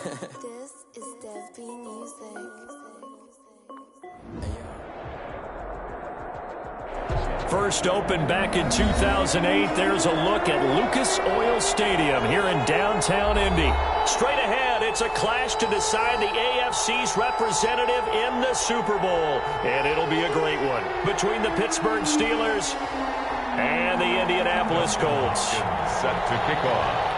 This is Dev B Music. First opened back in 2008, there's a look at Lucas Oil Stadium here in downtown Indy. Straight ahead, it's a clash to decide the AFC's representative in the Super Bowl. And it'll be a great one between the Pittsburgh Steelers and the Indianapolis Colts. Set to kick off.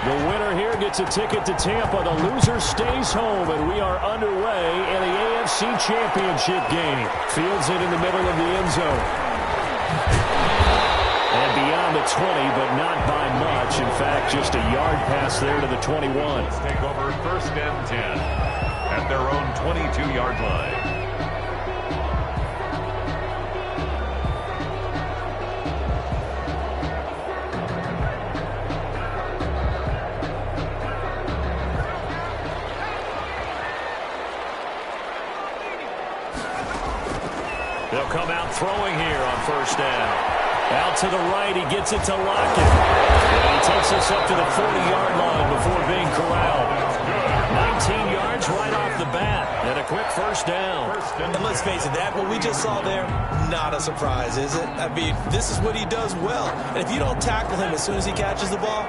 The winner here gets a ticket to Tampa. The loser stays home, and we are underway in the AFC Championship game. Fields it in the middle of the end zone. And beyond the 20, but not by much. In fact, just a yard pass there to the 21. Let's take over first and 10 at their own 22-yard line. They'll come out throwing here on first down. Out to the right, he gets it to Lockett. And he takes us up to the 40-yard line before being corralled. 19 yards right off the bat, and a quick first down. And let's face it, that what we just saw there, not a surprise, is it? I mean, this is what he does well. And if you don't tackle him as soon as he catches the ball,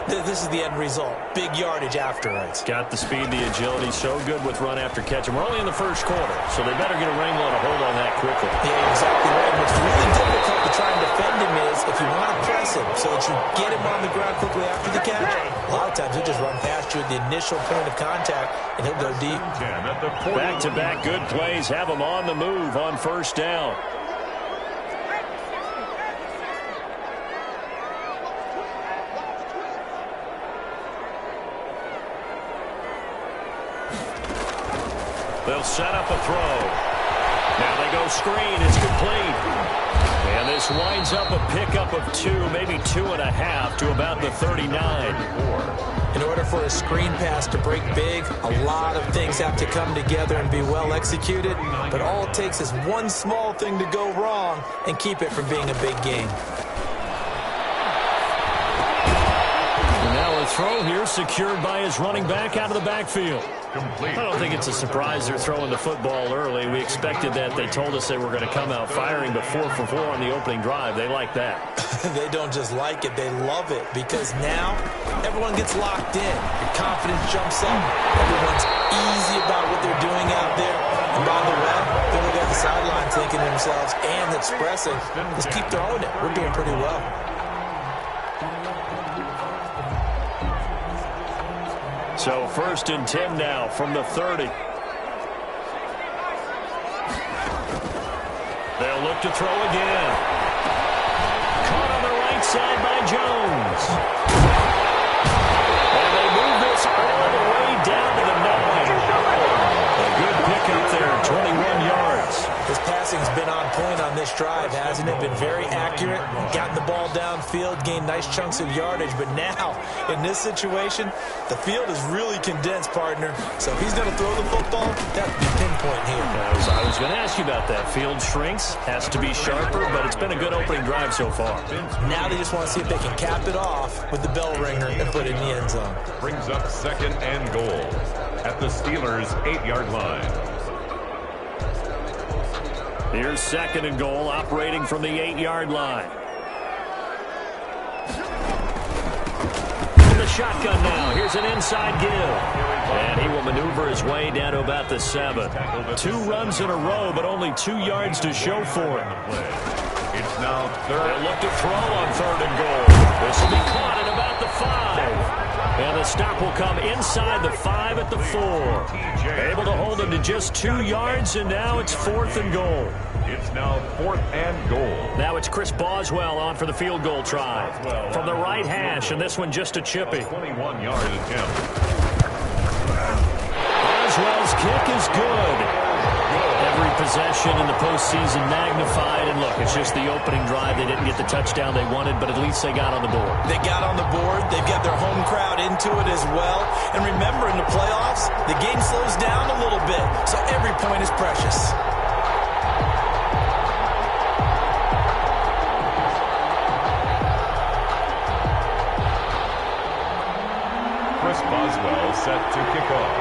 this is the end result. Big yardage afterwards. Got the speed, the agility, so good with run after catch. And we're only in the first quarter, so they better get a wrangle and a hold on that quickly. Yeah, exactly right. What's really difficult to try and defend him is if you want to press him so that you get him on the ground quickly after the catch. A lot of times he'll just run past you at the initial point of contact, and he'll go deep. Back-to-back good plays have him on the move on first down. They'll set up a throw. Now they go screen. It's complete. And this winds up a pickup of 2, maybe 2.5 to about the 39. In order for a screen pass to break big, a lot of things have to come together and be well executed. But all it takes is one small thing to go wrong and keep it from being a big game. And now a throw here secured by his running back out of the backfield. I don't think it's a surprise they're throwing the football early. We expected that. They told us they were going to come out firing, but 4 for 4 on the opening drive. They like that. They don't just like it, they love it, because now everyone gets locked in. Your confidence jumps up. Everyone's easy about what they're doing out there. And by the way, they look at the sideline thinking to themselves and expressing, let's keep throwing it. We're doing pretty well. So first and 10 now from the 30. They'll look to throw again. Caught on the right side by Jones. And they move this all the way down to the 9. A good pickup there, 21 yards. His passing's been on point on this drive, hasn't it? Been very accurate, gotten the ball downfield, gained nice chunks of yardage. But now, in this situation, the field is really condensed, partner. So if he's going to throw the football, that would be pinpoint here. I was going to ask you about that. Field shrinks, has to be sharper, but it's been a good opening drive so far. Now they just want to see if they can cap it off with the bell ringer and put it in the end zone. Brings up second and goal at the Steelers' 8-yard line. Here's second and goal, operating from the 8-yard line. In the shotgun now. Here's an inside give. And he will maneuver his way down to about the 7. 2 runs in a row, but only 2 yards to show for it. It's now third. They'll look to throw on third and goal. This will be caught at about the 5. And the stop will come inside the 5 at the 4. Able to hold him to just 2 yards, and now it's 4th and goal. It's now 4th and goal. Now it's Chris Boswell on for the field goal try. From the right hash, and this one just a chippy. 21-yard attempt. Boswell's kick is good. Every possession in the postseason magnified. And look, it's just the opening drive. They didn't get the touchdown they wanted, but at least they got on the board. They got on the board. They've got their home crowd into it as well. And remember, in the playoffs, the game slows down a little bit. So every point is precious. Chris Boswell set to kick off.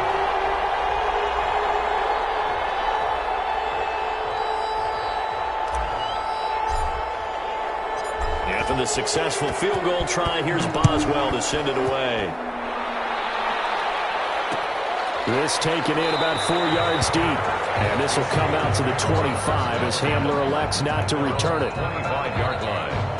After the successful field goal try, here's Boswell to send it away. This taken in about 4 yards deep. And this will come out to the 25 as Hamler elects not to return it. 25-yard line.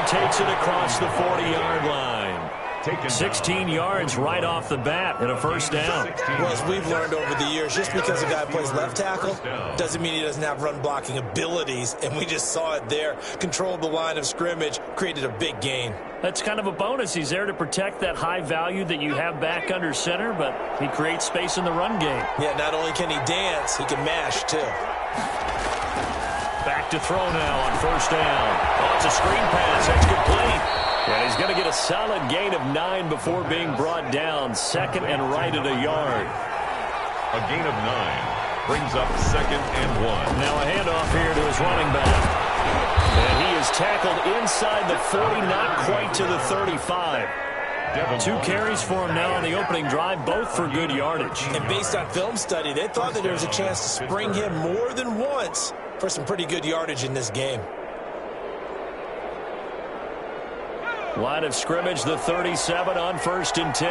Takes it across the 40-yard line. 16 yards right off the bat and a first down. Well, as we've learned over the years, just because a guy plays left tackle doesn't mean he doesn't have run blocking abilities, and we just saw it there. Controlled the line of scrimmage, created a big gain. That's kind of a bonus. He's there to protect that high value that you have back under center, but he creates space in the run game. Yeah, not only can he dance, he can mash too. Back to throw now on first down. Oh, it's a screen pass. That's complete. And he's going to get a solid gain of 9 before being brought down. Second and right at a yard. A gain of 9 brings up 2nd and 1. Now a handoff here to his running back. And he is tackled inside the 40, not quite to the 35. 2 carries for him now on the opening drive, both for good yardage. And based on film study, they thought that there was a chance to spring him more than once for some pretty good yardage in this game. Line of scrimmage, the 37 on 1st and 10.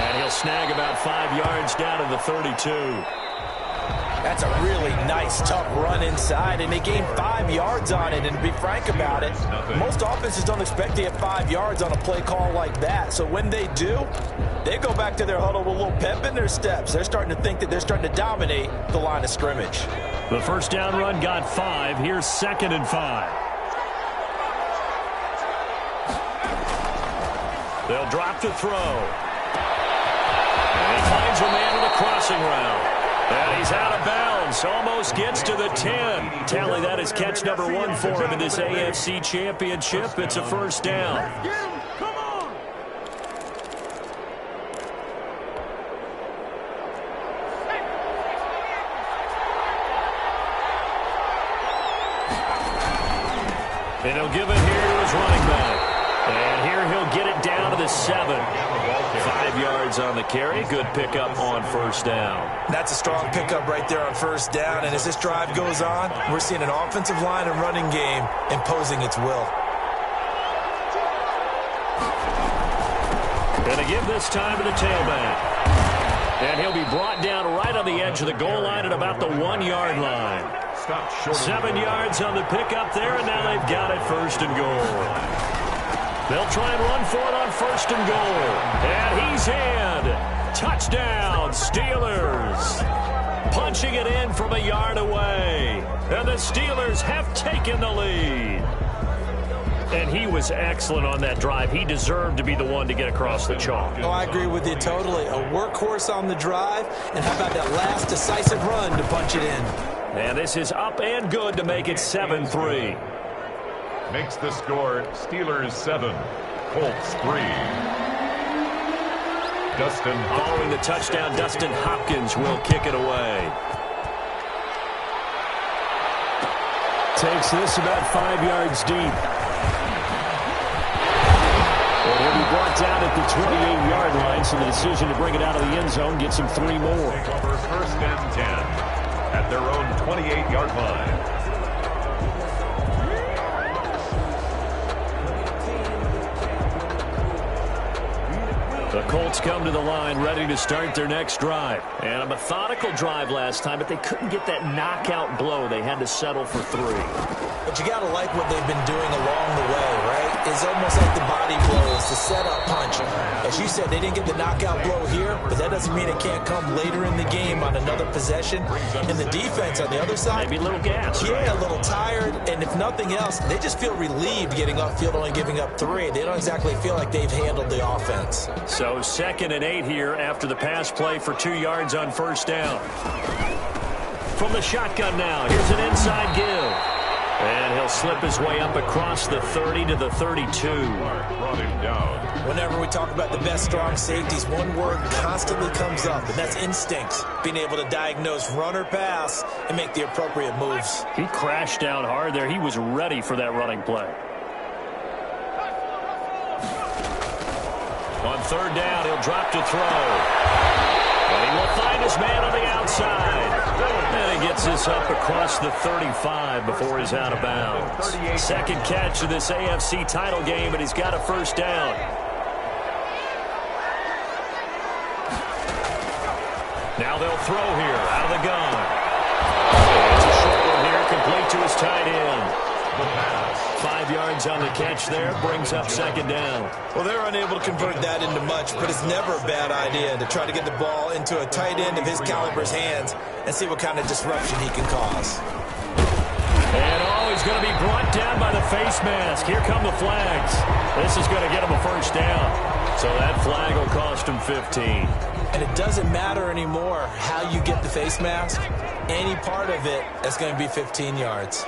And he'll snag about 5 yards down to the 32. That's a really nice, tough run inside, and they gained 5 yards on it. And to be frank about it, most offenses don't expect to get 5 yards on a play call like that. So when they do, they go back to their huddle with a little pep in their steps. They're starting to think that they're starting to dominate the line of scrimmage. The first down run got 5. Here's 2nd and 5. They'll drop to throw. And he finds a man with a crossing route. And he's out of bounds. Almost gets to the 10. Tally, that is catch number 1 for him in this AFC Championship. It's a first down. Come on! And he'll give it here to his running back. And here he'll get it down to the 7. 5 yards on the carry. Good pickup on first down. That's a strong pickup right there on first down. And as this drive goes on, we're seeing an offensive line and running game imposing its will. Gonna give this time to the tailback. And he'll be brought down right on the edge of the goal line at about the 1-yard line. 7 yards on the pickup there, and now they've got it 1st and goal. They'll try and run for it on 1st and goal. And he's in. Touchdown, Steelers. Punching it in from a yard away. And the Steelers have taken the lead. And he was excellent on that drive. He deserved to be the one to get across the chalk. Oh, I agree with you totally. A workhorse on the drive. And how about that last decisive run to punch it in? And this is up and good to make it 7-3. Makes the score Steelers 7, Colts 3. Dustin following the touchdown, Dustin Hopkins will kick it away. Takes this about 5 yards deep. And he'll be brought down at the 28-yard line, so the decision to bring it out of the end zone gets him 3 more. take over 1st and 10 at their own 28-yard line. The Colts come to the line ready to start their next drive. And a methodical drive last time, but they couldn't get that knockout blow. They had to settle for 3. But you got to like what they've been doing along the way, right? It's almost like the body blows, the setup punch. As you said, they didn't get the knockout blow here, but that doesn't mean it can't come later in the game on another possession. And the defense on the other side, maybe a little gas. Yeah, a little tired. And if nothing else, they just feel relieved getting upfield, only giving up 3. They don't exactly feel like they've handled the offense. So 2nd and 8 here after the pass play for 2 yards on first down. From the shotgun now, here's an inside give. And he'll slip his way up across the 30 to the 32. Brought him down. Whenever we talk about the best strong safeties, one word constantly comes up, and that's instinct. Being able to diagnose run or pass and make the appropriate moves. He crashed down hard there. He was ready for that running play. On 3rd down, he'll drop to throw. And he will find his man on the outside. And he gets this up across the 35 before he's out of bounds. 2nd catch of this AFC title game, and he's got a first down. Now they'll throw here out of the gun. It's a short one here, complete to his tight end. 5 yards on the catch there, brings up 2nd down. Well, they're unable to convert that into much, but it's never a bad idea to try to get the ball into a tight end of his caliber's hands and see what kind of disruption he can cause. And he's going to be brought down by the face mask. Here come the flags. This is going to get him a first down. So that flag will cost him 15. And it doesn't matter anymore how you get the face mask. Any part of it is going to be 15 yards.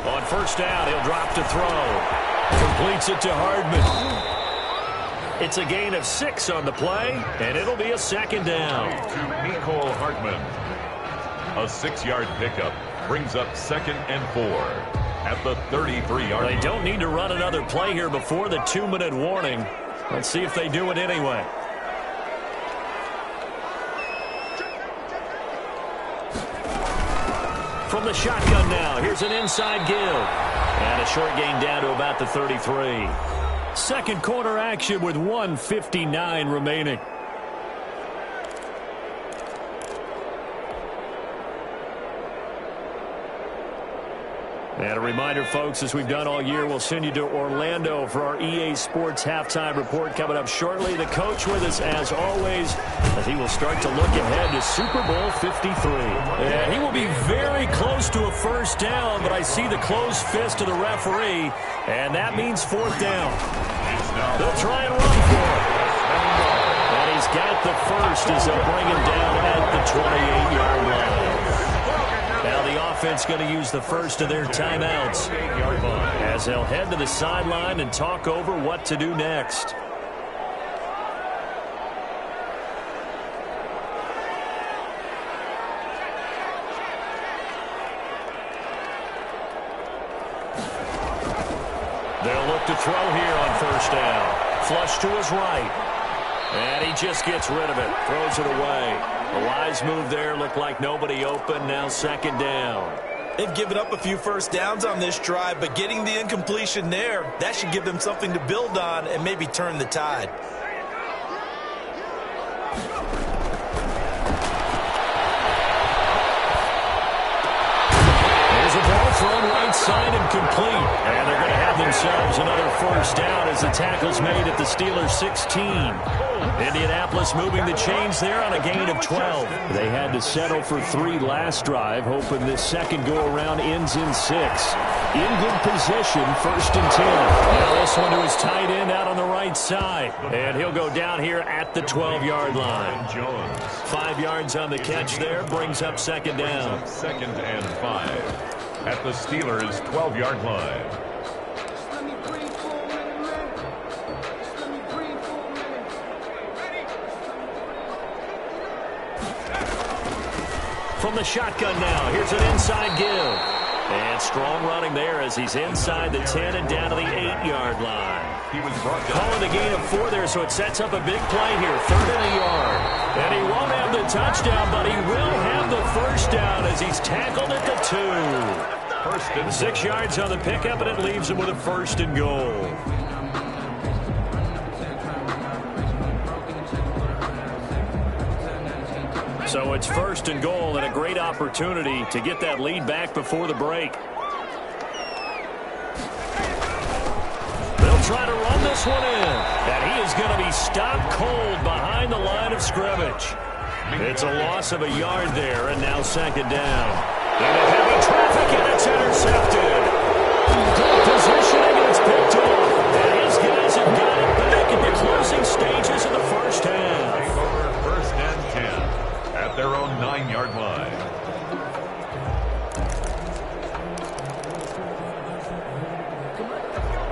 On first down, he'll drop to throw. Completes it to Hardman. It's a gain of 6 on the play, and it'll be a 2nd down. To Nicole Hartman. A 6-yard pickup brings up 2nd and 4 at the 33-yard line. They don't need to run another play here before the 2-minute warning. Let's see if they do it anyway. From the shotgun now, here's an inside give. And a short gain down to about the 33. 2nd quarter action with 1:59 remaining. And a reminder, folks, as we've done all year, we'll send you to Orlando for our EA Sports halftime report coming up shortly. The coach with us, as always, as he will start to look ahead to Super Bowl 53. And he will be very close to a first down, but I see the closed fist of the referee, and that means 4th down. They'll try and run for it. And he's got the first as they'll bring him down at the 28-yard line. Now the offense going to use the first of their timeouts as they'll head to the sideline and talk over what to do next. They'll look to throw here on first down. Flush to his right. And he just gets rid of it. Throws it away. A wise move there. Looked like nobody open. Now 2nd down. They've given up a few first downs on this drive, but getting the incompletion there, that should give them something to build on and maybe turn the tide. There's a ball thrown right side and complete. And they're going to have themselves another first down as the tackle's made at the Steelers' 16. Indianapolis moving the chains there on a gain of 12. They had to settle for 3 last drive, hoping this second go-around ends in 6. In good position, 1st and 10. Now this one to his tight end out on the right side. And he'll go down here at the 12-yard line. 5 yards on the catch there, brings up 2nd down. 2nd and 5 at the Steelers' 12-yard line. From the shotgun now, here's an inside give. And strong running there as he's inside the 10 and down to the 8-yard line. He was brought down. Calling a gain of 4 there, so it sets up a big play here. 3rd and a yard. And he won't have the touchdown, but he will have the first down as he's tackled at the 2. 1st and 6 yards on the pickup, and it leaves him with a 1st and goal. So it's first and goal and a great opportunity to get that lead back before the break. They'll try to run this one in. And he is going to be stopped cold behind the line of scrimmage. It's a loss of a yard there, and now second down. Into heavy traffic, and it's intercepted. Good positioning, and it's picked off. And his guys have got it back in the closing stages of the first half. Over first and 10 at their own 9-yard line.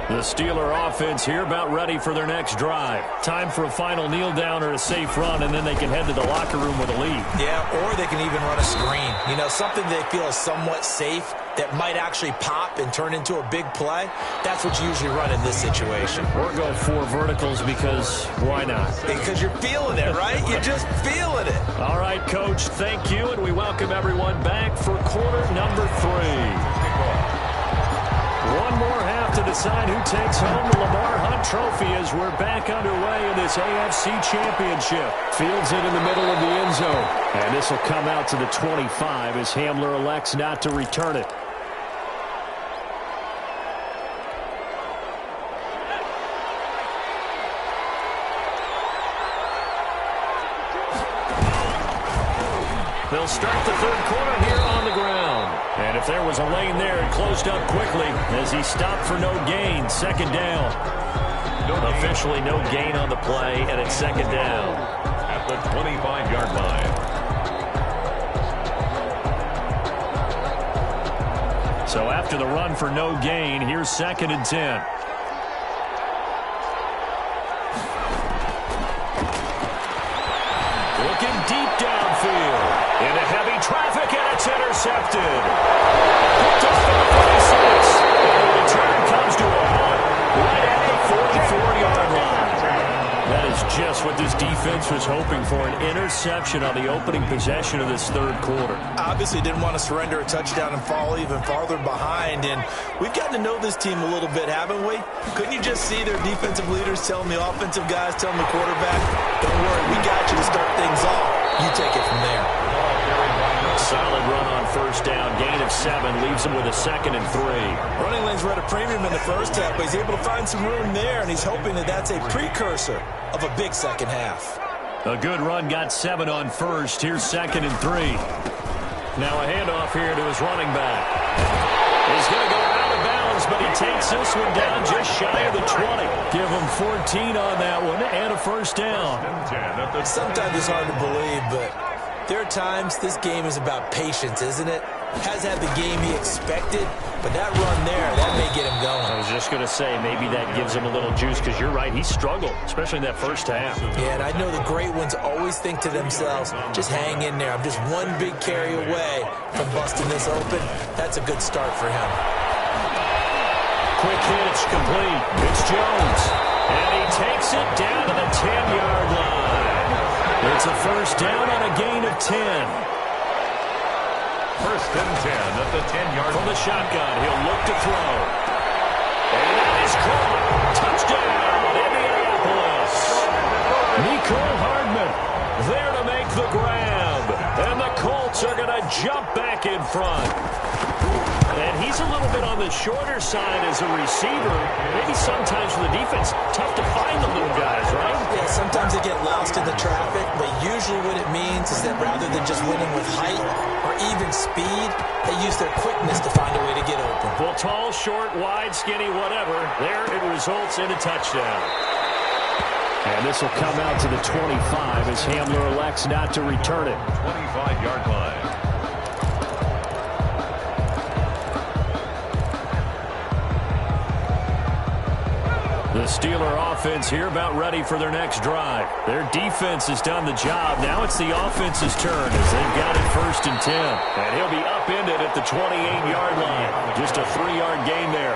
The Steeler offense here about ready for their next drive. Time for a final kneel down or a safe run, and then they can head to the locker room with a lead. Yeah, or they can even run a screen. You know, something they feel is somewhat safe that might actually pop and turn into a big play. That's what you usually run in this situation. Or go 4 verticals because why not? Because you're feeling it, right? You're just feeling it. All right, Coach, thank you, and we welcome everyone back for quarter number 3. One more half to decide who takes home the Lamar Hunt Trophy as we're back underway in this AFC Championship. Fields it in the middle of the end zone. And this will come out to the 25 as Hamler elects not to return it. They'll start the third quarter here on the ground. And if there was a lane there, it closed up quickly as he stopped for no gain. Second down. Officially no gain on the play, and it's second down. At the 25-yard line. So after the run for no gain, here's second and 10. Looking deep downfield. Into heavy traffic, and it's intercepted. Picked up for the 46. And the return comes to a halt right at the 44-yard line. That is just what this defense was hoping for, an interception on the opening possession of this third quarter. Obviously didn't want to surrender a touchdown and fall even farther behind. And we've gotten to know this team a little bit, haven't we? Couldn't you just see their defensive leaders telling the offensive guys, telling the quarterback, don't worry, we got you to start things off. You take it from there. Solid run on first down. Gain of 7 leaves him with a second and 3. Running lanes were at a premium in the first half, but he's able to find some room there, and he's hoping that that's a precursor of a big second half. A good run, got 7 on first. Here's second and 3. Now a handoff here to his running back. He's going to go out of bounds, but he takes this one down just shy of the 20. Give him 14 on that one and a first down. Sometimes it's hard to believe, but there are times this game is about patience, isn't it? Has had the game he expected, but that run there, that may get him going. I was just going to say, maybe that gives him a little juice, because you're right, he struggled, especially in that first half. Yeah, and I know the great ones always think to themselves, just hang in there. I'm just one big carry away from busting this open. That's a good start for him. Quick hitch, complete. It's Jones. And he takes it down to the 10-yard line. It's a first down on a gain of 10. First and 10 at the 10-yard line. From the shotgun, he'll look to throw. And that is caught. Touchdown, Indianapolis. Nico Hardman there to make the grab. And the Colts are going to jump back in front. And he's a little bit on the shorter side as a receiver. Maybe sometimes for the defense, tough to find the little guys, right? Yeah, sometimes they get lost in the traffic, but usually what it means is that rather than just winning with height or even speed, they use their quickness to find a way to get open. Well, tall, short, wide, skinny, whatever, there it results in a touchdown. And this will come out to the 25 as Hamler elects not to return it. 25-yard line. The Steeler offense here about ready for their next drive. Their defense has done the job. Now it's the offense's turn as they've got it first and 10. And he'll be upended at the 28-yard line. Just a 3-yard gain there.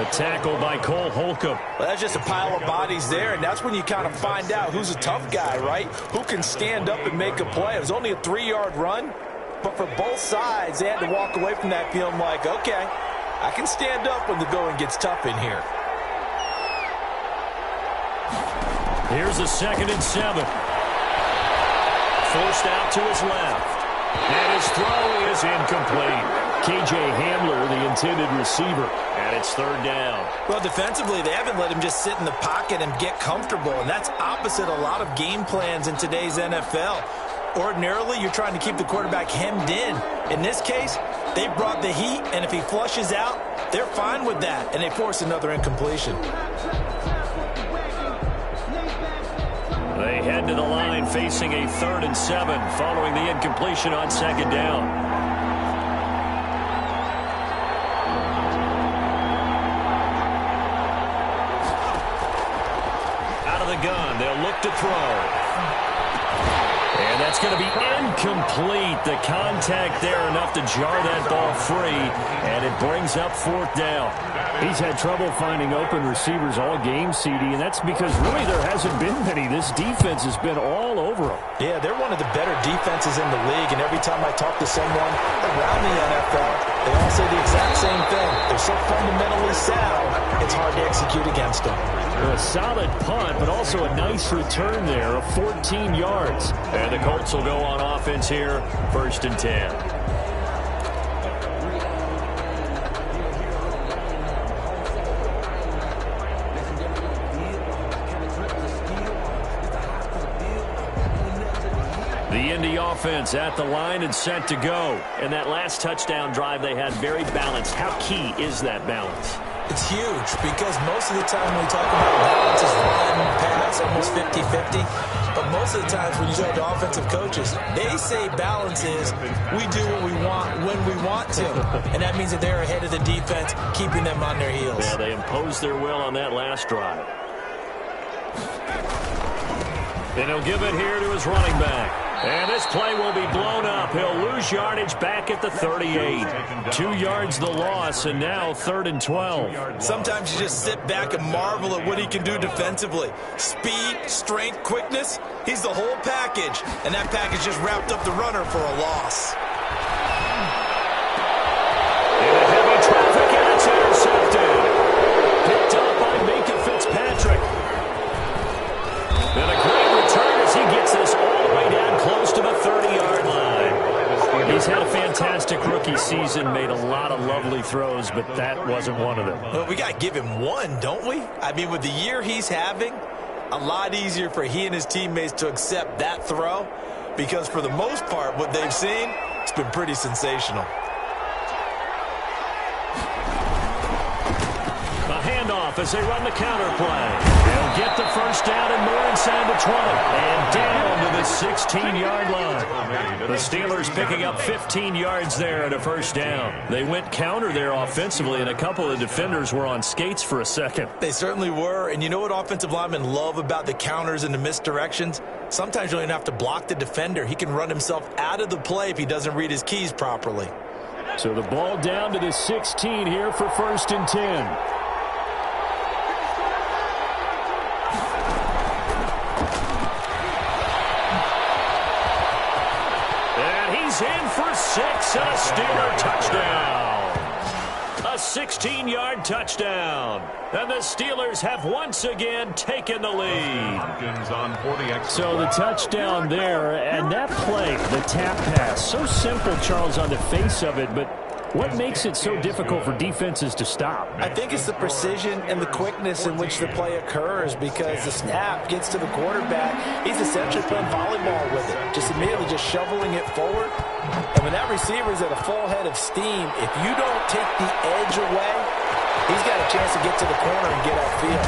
The tackle by Cole Holcomb. Well, that's just a pile of bodies there, and that's when you kind of find out who's a tough guy, right? Who can stand up and make a play. It was only a 3-yard run, but for both sides, they had to walk away from that feeling like, okay, I can stand up when the going gets tough in here. Here's a second and 7. forced out to his left. And his throw is incomplete. K.J. Hamler, the intended receiver, and it's third down. Well, defensively, they haven't let him just sit in the pocket and get comfortable, and that's opposite a lot of game plans in today's NFL. Ordinarily, you're trying to keep the quarterback hemmed in. In this case, they brought the heat, and if he flushes out, they're fine with that, and they force another incompletion. They head to the line facing a 3rd and 7 following the incompletion on 2nd down. Gun. They'll look to throw. And that's going to be incomplete. The contact there enough to jar that ball free, and it brings up 4th down. He's had trouble finding open receivers all game, CD, and that's because really there hasn't been many. This defense has been all over them. Yeah, they're one of the better defenses in the league, and every time I talk to someone around the NFL, they all say the exact same thing. They're so fundamentally sound, it's hard to execute against them. A solid punt, but also a nice return there of 14 yards. And the Colts will go on offense here, 1st and 10. The Indy offense at the line and set to go. And that last touchdown drive they had very balanced. How key is that balance? It's huge because most of the time when we talk about balance is run, pass, almost 50-50. But most of the times when you talk to offensive coaches, they say balance is we do what we want when we want to. And that means that they're ahead of the defense, keeping them on their heels. Yeah, they imposed their will on that last drive. And he'll give it here to his running back. And this play will be blown up. He'll lose yardage back at the 38. 2 yards the loss, and now 3rd and 12. Sometimes you just sit back and marvel at what he can do defensively. Speed, strength, quickness, he's the whole package. And that package just wrapped up the runner for a loss. In heavy traffic, and it's intercepted. Picked up by Minka Fitzpatrick. And a great return as he gets this all the way down close to the 30-yard line. He's had a fantastic rookie season, made a lot of lovely throws, but that wasn't one of them. Well, we got to give him one, don't we? I mean, with the year he's having, a lot easier for he and his teammates to accept that throw because for the most part, what they've seen, it's been pretty sensational. A handoff as they run the counter play. They'll get the 1st down and more inside the 20. And down to the 16-yard line. The Steelers picking up 15 yards there at a 1st down. They went counter there offensively, and a couple of defenders were on skates for a second. They certainly were. And you know what offensive linemen love about the counters and the misdirections? Sometimes you don't even have to block the defender. He can run himself out of the play if he doesn't read his keys properly. So the ball down to the 16 here for 1st and 10. In for 6 and a Steeler touchdown. A 16-yard touchdown. And the Steelers have once again taken the lead. So the touchdown there, and that play, the tap pass, so simple, Charles, on the face of it, but what makes it so difficult for defenses to stop? I think it's the precision and the quickness in which the play occurs because the snap gets to the quarterback. He's essentially playing volleyball with it, just immediately just shoveling it forward. And when that receiver's at a full head of steam, if you don't take the edge away, he's got a chance to get to the corner and get upfield.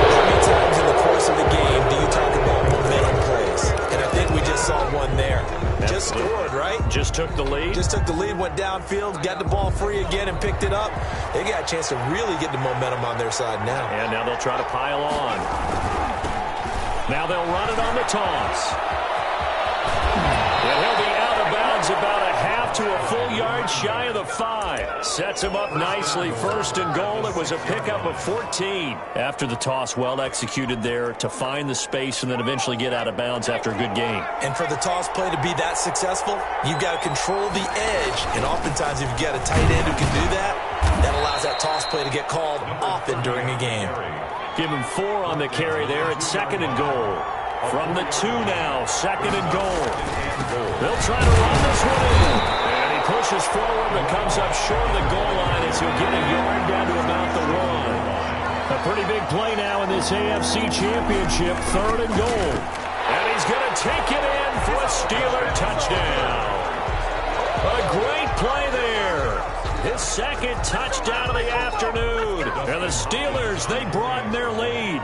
How many times in the course of the game do you talk about momentum plays? And I think we just saw one there. Just scored, right? Just took the lead. Just took the lead, went downfield, got the ball free again and picked it up. They got a chance to really get the momentum on their side now. And now they'll try to pile on. Now they'll run it on the toss. And he'll be out of bounds about a half to a full yard shy of the 5. Sets him up nicely. 1st and goal. It was a pickup of 14. After the toss, well executed there to find the space and then eventually get out of bounds after a good game. And for the toss play to be that successful, you've got to control the edge. And oftentimes if you've got a tight end who can do that, that allows that toss play to get called often during a game. Give him 4 on the carry there at 2nd and goal. From the 2 now, 2nd and goal. They'll try to run this one in. And he pushes forward but comes up short of the goal line as he'll get a yard down to about the 1. A pretty big play now in this AFC Championship, 3rd and goal. And he's going to take it in for a Steeler touchdown. A great play there. His 2nd touchdown of the afternoon. And the Steelers, they broaden their lead.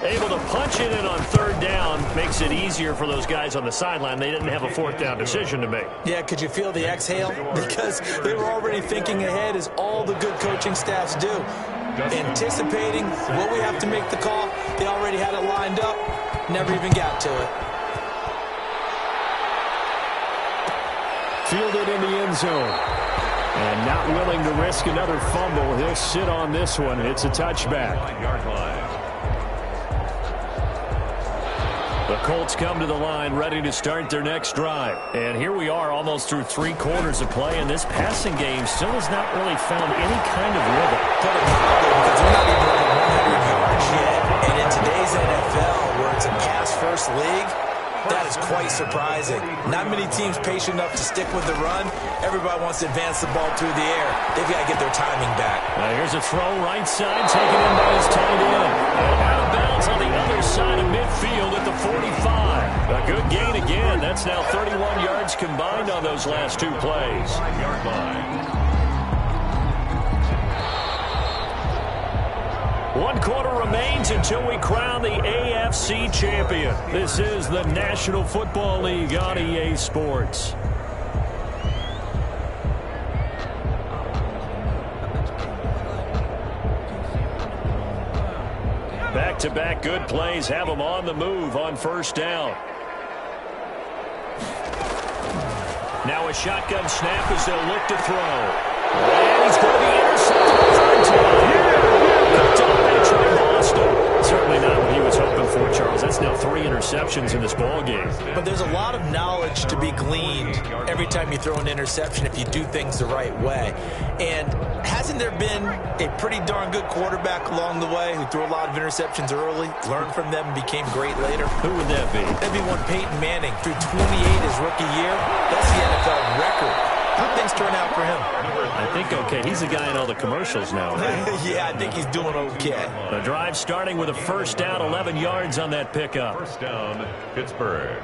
Able to punch it in on 3rd down makes it easier for those guys on the sideline. They didn't have a 4th down decision to make. Yeah, could you feel the exhale? Because they were already thinking ahead, as all the good coaching staffs do. Anticipating what we have to make the call. They already had it lined up. Never even got to it. Fielded in the end zone. And not willing to risk another fumble. He'll sit on this one. It's a touchback. The Colts come to the line ready to start their next drive. And here we are almost through 3 quarters of play, and this passing game still has not really found any kind of rhythm. Put it mildly, because we're not even over 100 yards yet. And in today's NFL, where it's a pass-first league, that is quite surprising. Not many teams patient enough to stick with the run. Everybody wants to advance the ball through the air. They've got to get their timing back. Here's a throw right side, taken in by his tight end. Out of bounds on the other side of midfield at the 45. A good gain again. That's now 31 yards combined on those last 2 plays. 5-yard line. 1 quarter remains until we crown the AFC champion. This is the National Football League on EA Sports. Back-to-back good plays have them on the move on 1st down. Now a shotgun snap as they'll look to throw. And he's going to be intercepted. Certainly not what he was hoping for, Charles. That's now 3 interceptions in this ball game. But there's a lot of knowledge to be gleaned every time you throw an interception if you do things the right way. And hasn't there been a pretty darn good quarterback along the way who threw a lot of interceptions early, learned from them, and became great later? Who would that be? That'd be one Peyton Manning. Threw 28 his rookie year. That's the NFL record. How'd things turn out for him? I think okay. He's the guy in all the commercials now, right? Yeah, I think he's doing okay. The drive starting with a 1st down, 11 yards on that pickup. 1st down, Pittsburgh.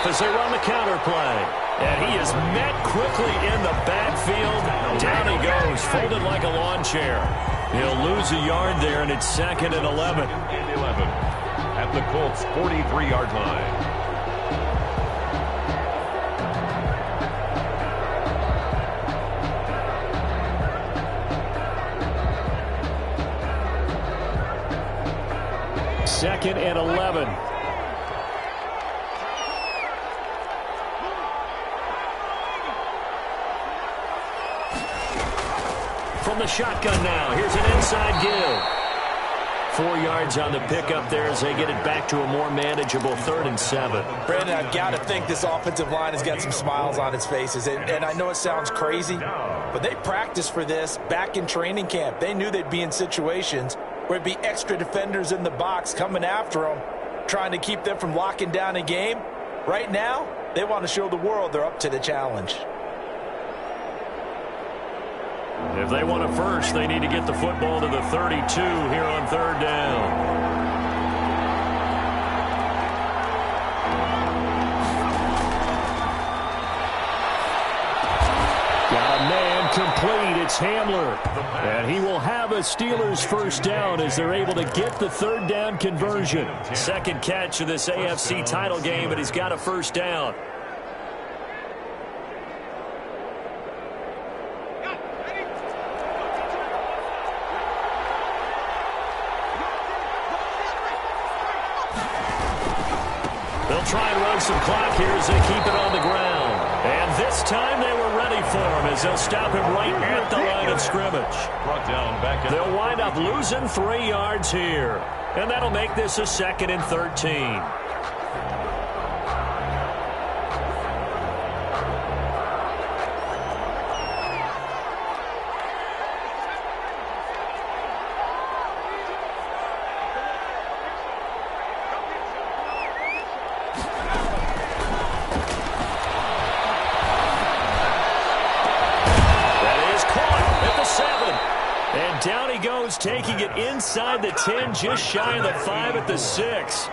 As they run the counter play. And he is met quickly in the backfield. Down he goes, folded like a lawn chair. He'll lose a yard there, and it's 2nd and 11. And 11 at the Colts' 43-yard line. Second and 11. From the shotgun now, here's an inside give. 4 yards on the pickup there as they get it back to a more manageable 3rd and 7. Brandon, I've got to think this offensive line has got some smiles on its faces. And I know it sounds crazy, but they practiced for this back in training camp. They knew they'd be in situations where it'd be extra defenders in the box coming after them, trying to keep them from locking down a game. Right now, they want to show the world they're up to the challenge. If they want a first, they need to get the football to the 32 here on 3rd down. Got a man complete. It's Hamler. And he will have a Steelers 1st down as they're able to get the 3rd down conversion. 2nd catch of this AFC title game, but he's got a 1st down. They'll try and run some clock here as they keep it on the ground. And this time they were ready for him as they'll stop him right at the line of scrimmage. Brought down back. They'll wind up losing 3 yards here. And that'll make this a 2nd and 13. Down he goes, taking it inside the 10, just shy of the 5 at the 6.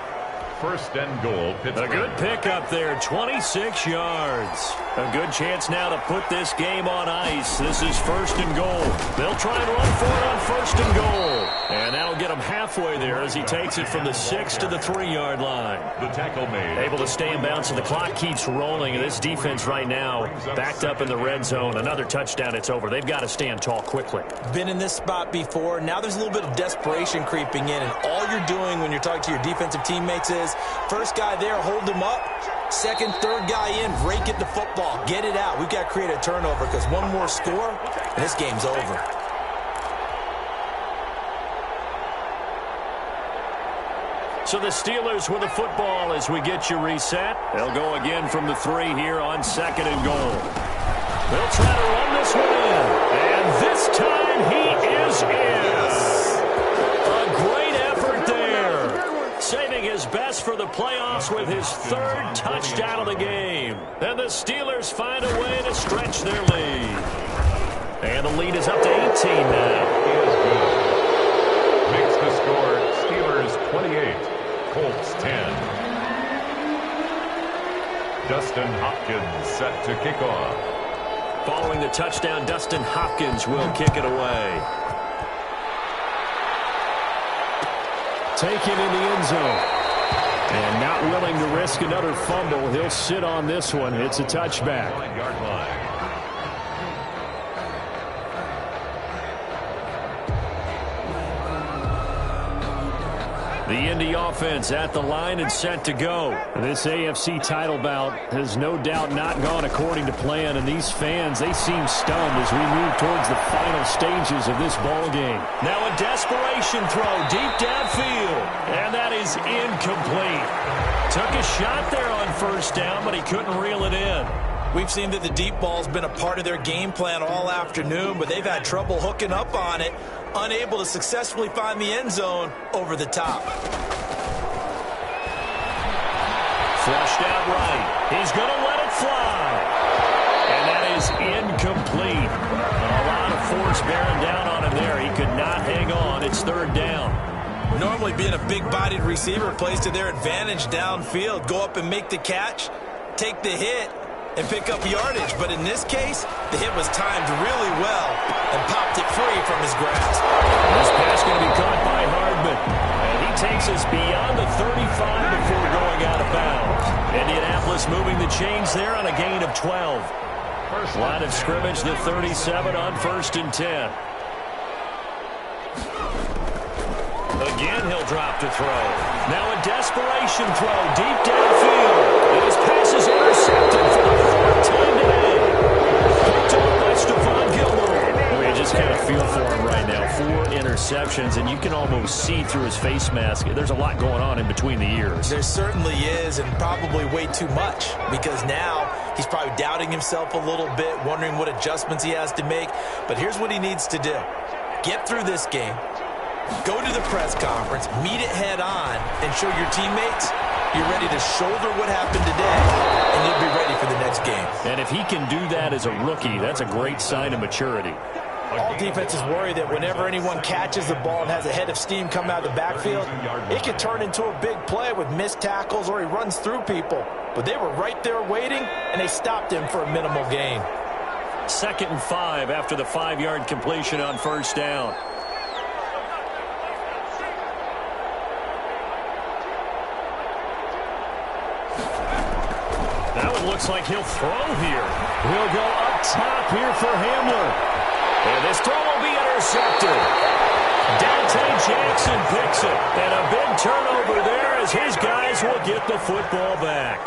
1st and goal, Pittsburgh. A good pickup there, 26 yards. A good chance now to put this game on ice. This is 1st and goal. They'll try and run for it on 1st and goal. And that'll get him halfway there as he takes it from the 6 to the 3-yard line. The tackle made. Able to stay in bounds, so the clock keeps rolling. And this defense right now backed up in the red zone. Another touchdown, it's over. They've got to stand tall quickly. Been in this spot before. Now there's a little bit of desperation creeping in. And all you're doing when you're talking to your defensive teammates is, first guy there, hold him up. Second, third guy in, rake at the football. Get it out. We've got to create a turnover because one more score, and this game's over. So the Steelers with the football as we get you reset. They'll go again from the 3 here on 2nd and goal. They'll try to run this one in. And this time he is in. A great effort there. Saving his best for the playoffs with his 3rd touchdown of the game. And the Steelers find a way to stretch their lead. And the lead is up to 18 now. He is good. Makes the score Steelers 28. Colts 10. Dustin Hopkins set to kick off. Following the touchdown, Dustin Hopkins will kick it away. Taken in the end zone. And not willing to risk another fumble. He'll sit on this one. It's a touchback. 9-yard line. The Indy offense at the line and set to go. This AFC title bout has no doubt not gone according to plan, and these fans, they seem stunned as we move towards the final stages of this ball game. Now a desperation throw deep downfield, and that is incomplete. Took a shot there on 1st down, but he couldn't reel it in. We've seen that the deep ball's been a part of their game plan all afternoon, but they've had trouble hooking up on it, unable to successfully find the end zone over the top. Flushed out right. He's going to let it fly. And that is incomplete. A lot of force bearing down on him there. He could not hang on. It's 3rd down. Normally being a big-bodied receiver plays to their advantage downfield. Go up and make the catch, take the hit, and pick up yardage. But in this case, the hit was timed really well and popped it free from his grasp. This pass going to be caught by Hardman. And he takes us beyond the 35 before going out of bounds. Indianapolis moving the chains there on a gain of 12. Line of scrimmage, the 37 on 1st and 10. Again, he'll drop to throw. Now a desperation throw deep downfield. And his pass is intercepted for the 4th time today. Picked off by Stephon Gilmore. You just kind of feel for him right now. 4 interceptions, and you can almost see through his face mask. There's a lot going on in between the ears. There certainly is, and probably way too much, because now he's probably doubting himself a little bit, wondering what adjustments he has to make. But here's what he needs to do. Get through this game. Go to the press conference, meet it head on, and show your teammates you're ready to shoulder what happened today, and you'll be ready for the next game. And if he can do that as a rookie, that's a great sign of maturity. All defenses worry that whenever anyone catches the ball and has a head of steam come out of the backfield, it can turn into a big play with missed tackles or he runs through people. But they were right there waiting, and they stopped him for a minimal gain. 2nd and 5 after the 5-yard completion on 1st down. Looks like he'll throw here. He'll go up top here for Hamler. And this throw will be intercepted. Dante Jackson picks it. And a big turnover there as his guys will get the football back.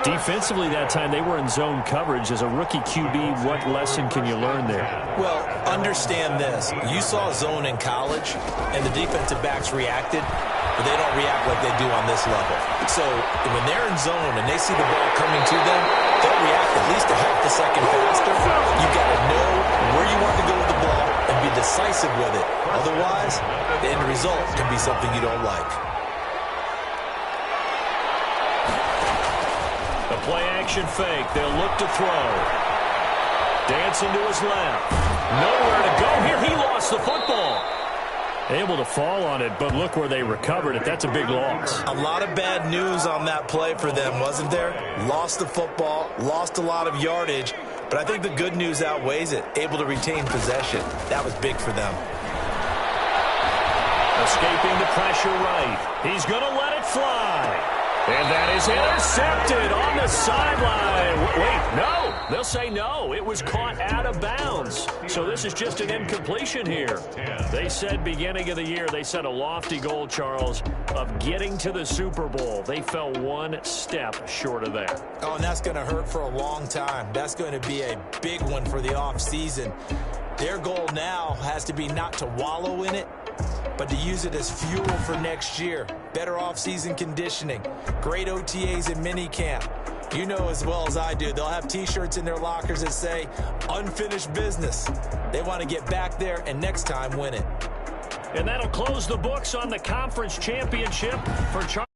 Defensively that time, they were in zone coverage. As a rookie QB, what lesson can you learn there? Well, understand this. You saw zone in college, and the defensive backs reacted, but they don't react like they do on this level. So when they're in zone and they see the ball coming to them, they'll react at least a half a second faster. You've got to know where you want to go with the ball and be decisive with it. Otherwise, the end result can be something you don't like. The play-action fake. They'll look to throw. Dancing to his left. Nowhere to go here. He lost the football. Able to fall on it, but look where they recovered it. That's a big loss. A lot of bad news on that play for them, wasn't there? Lost the football, lost a lot of yardage, but I think the good news outweighs it. Able to retain possession. That was big for them. Escaping the pressure right. He's going to let it fly. And that is intercepted on the sideline. Wait, no. They'll say no. It was caught out of bounds. So this is just an incompletion here. They said beginning of the year, they set a lofty goal, Charles, of getting to the Super Bowl. They fell one step short of that. Oh, and that's going to hurt for a long time. That's going to be a big one for the offseason. Their goal now has to be not to wallow in it, but to use it as fuel for next year. Better off-season conditioning, great OTAs and minicamp. You know as well as I do, they'll have T-shirts in their lockers that say, unfinished business. They want to get back there and next time win it. And that'll close the books on the conference championship for Charles.